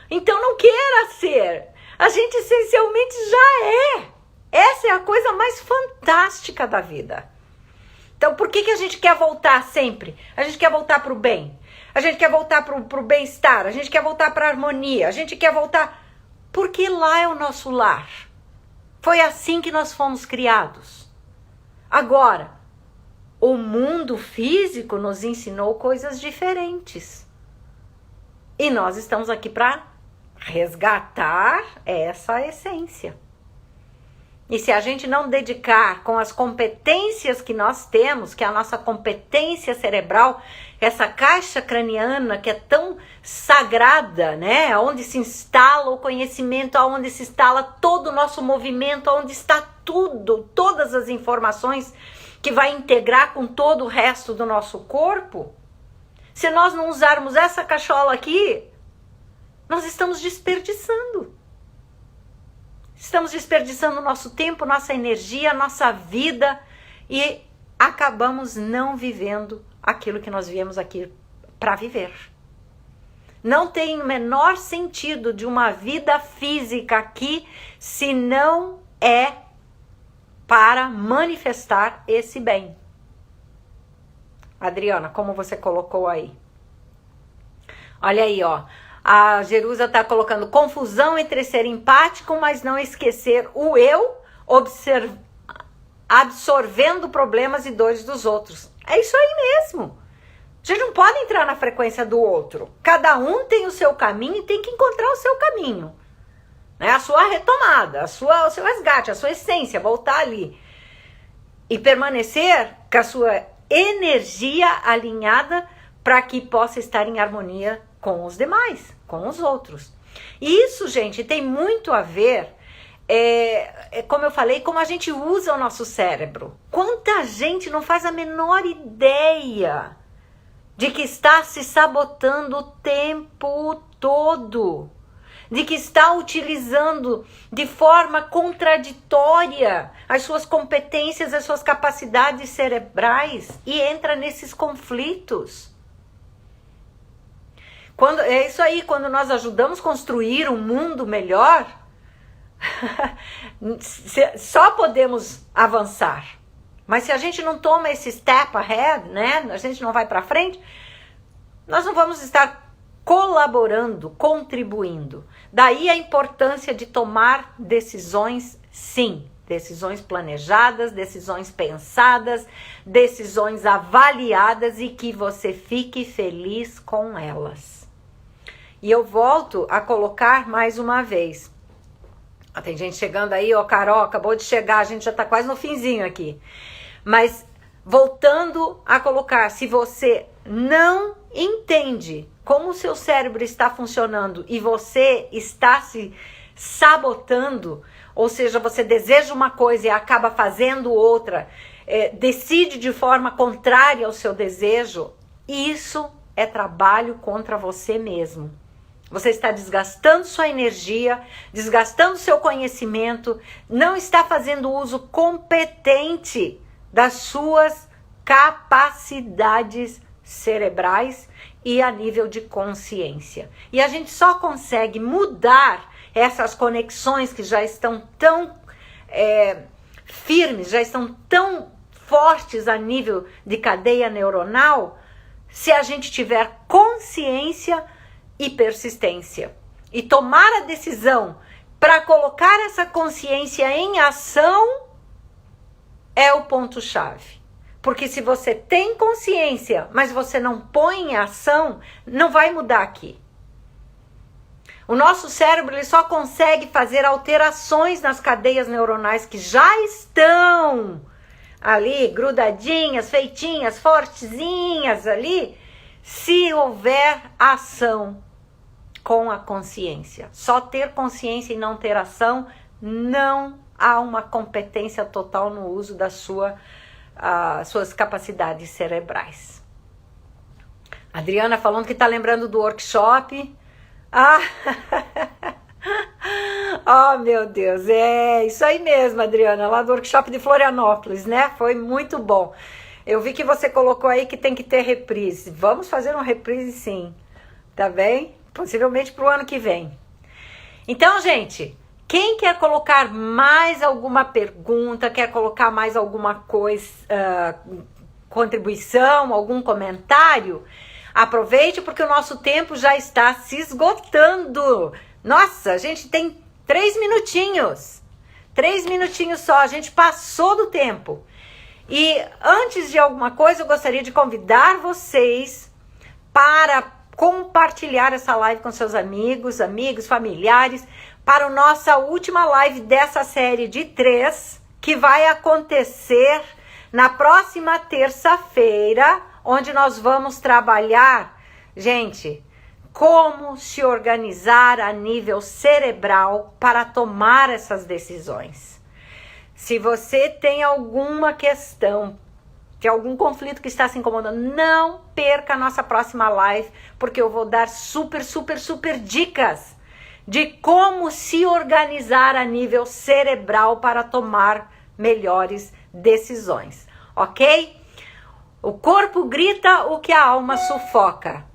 Então não queira ser. A gente essencialmente já é. Essa é a coisa mais fantástica da vida. Então por que a gente quer voltar sempre? A gente quer voltar para o bem. A gente quer voltar para o bem-estar. A gente quer voltar para a harmonia. A gente quer voltar... Porque lá é o nosso lar. Foi assim que nós fomos criados. Agora, o mundo físico nos ensinou coisas diferentes. E nós estamos aqui para resgatar essa essência. E se a gente não dedicar com as competências que nós temos, que é a nossa competência cerebral, essa caixa craniana que é tão sagrada, né? Onde se instala o conhecimento, onde se instala todo o nosso movimento, onde está tudo, todas as informações que vai integrar com todo o resto do nosso corpo. Se nós não usarmos essa cachola aqui, nós estamos desperdiçando. Estamos desperdiçando nosso tempo, nossa energia, nossa vida e acabamos não vivendo aquilo que nós viemos aqui para viver. Não tem o menor sentido de uma vida física aqui se não é para manifestar esse bem. Adriana, como você colocou aí? Olha aí, ó. A Jerusa está colocando confusão entre ser empático, mas não esquecer o eu, absorvendo problemas e dores dos outros. É isso aí mesmo. A gente não pode entrar na frequência do outro. Cada um tem o seu caminho e tem que encontrar o seu caminho. Né? A sua retomada, o seu resgate, a sua essência, voltar ali. E permanecer com a sua energia alinhada para que possa estar em harmonia com os demais, com os outros. E isso, gente, tem muito a ver, como eu falei, como a gente usa o nosso cérebro. Quanta gente não faz a menor ideia de que está se sabotando o tempo todo, de que está utilizando de forma contraditória as suas competências, as suas capacidades cerebrais e entra nesses conflitos. É isso aí, quando nós ajudamos a construir um mundo melhor, só podemos avançar. Mas se a gente não toma esse step ahead, né? A gente não vai para frente, nós não vamos estar colaborando, contribuindo. Daí a importância de tomar decisões, sim. Decisões planejadas, decisões pensadas, decisões avaliadas e que você fique feliz com elas. E eu volto a colocar mais uma vez. Tem gente chegando aí, ó, Carol, acabou de chegar, a gente já tá quase no finzinho aqui. Mas voltando a colocar, se você não entende como o seu cérebro está funcionando e você está se sabotando, ou seja, você deseja uma coisa e acaba fazendo outra, decide de forma contrária ao seu desejo, isso é trabalho contra você mesmo. Você está desgastando sua energia, desgastando seu conhecimento, não está fazendo uso competente das suas capacidades cerebrais e a nível de consciência. E a gente só consegue mudar essas conexões que já estão tão firmes, já estão tão fortes a nível de cadeia neuronal, se a gente tiver consciência e persistência. E tomar a decisão para colocar essa consciência em ação é o ponto-chave. Porque se você tem consciência, mas você não põe em ação, não vai mudar aqui. O nosso cérebro ele só consegue fazer alterações nas cadeias neuronais que já estão ali, grudadinhas, feitinhas, fortezinhas ali, se houver ação com a consciência. Só ter consciência e não ter ação, não há uma competência total no uso das suas capacidades cerebrais. Adriana falando que está lembrando do workshop. Ah, oh meu Deus, é isso aí mesmo, Adriana, lá do workshop de Florianópolis, né? Foi muito bom. Eu vi que você colocou aí que tem que ter reprise. Vamos fazer um reprise sim, tá bem? Possivelmente para o ano que vem. Então, gente, quem quer colocar mais alguma pergunta, quer colocar mais alguma coisa, contribuição, algum comentário, aproveite porque o nosso tempo já está se esgotando. Nossa, a gente tem 3 minutinhos. 3 minutinhos só, a gente passou do tempo. E antes de alguma coisa, eu gostaria de convidar vocês para compartilhar essa live com seus amigos, familiares, para a nossa última live dessa série de 3, que vai acontecer na próxima terça-feira, onde nós vamos trabalhar, gente, como se organizar a nível cerebral para tomar essas decisões. Se você tem alguma questão, de algum conflito que está se incomodando, não perca a nossa próxima live, porque eu vou dar super dicas de como se organizar a nível cerebral para tomar melhores decisões, ok? O corpo grita o que a alma sufoca.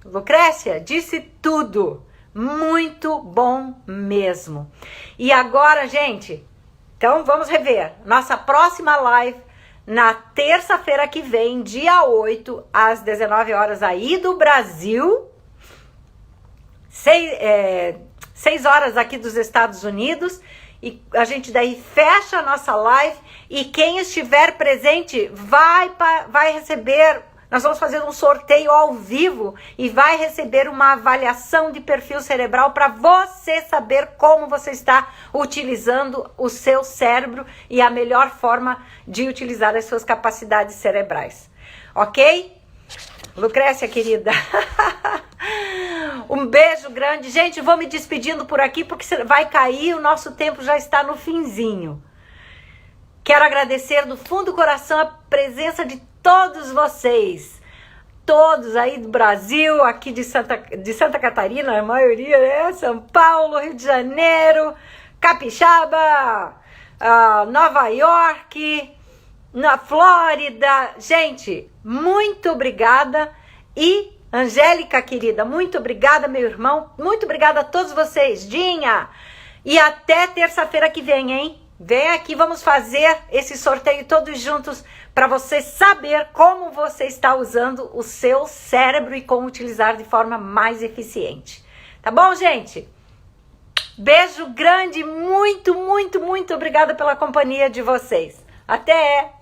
Lucrécia disse tudo. Muito bom mesmo. E agora, gente, então vamos rever. Nossa próxima live na terça-feira que vem, dia 8, às 19 horas aí do Brasil. 6 horas aqui dos Estados Unidos. E a gente daí fecha a nossa live e quem estiver presente vai receber, nós vamos fazer um sorteio ao vivo e vai receber uma avaliação de perfil cerebral para você saber como você está utilizando o seu cérebro e a melhor forma de utilizar as suas capacidades cerebrais. Ok? Lucrécia, querida. Um beijo grande. Gente, vou me despedindo por aqui porque vai cair, o nosso tempo já está no finzinho. Quero agradecer do fundo do coração a presença de todos vocês. Todos aí do Brasil, aqui de Santa Catarina, a maioria é São Paulo, Rio de Janeiro, Capixaba, Nova York, na Flórida. Gente, muito obrigada. E Angélica, querida, muito obrigada, meu irmão. Muito obrigada a todos vocês. Dinha. E até terça-feira que vem, hein? Vem aqui, vamos fazer esse sorteio todos juntos para você saber como você está usando o seu cérebro e como utilizar de forma mais eficiente. Tá bom, gente? Beijo grande, muito obrigada pela companhia de vocês. Até!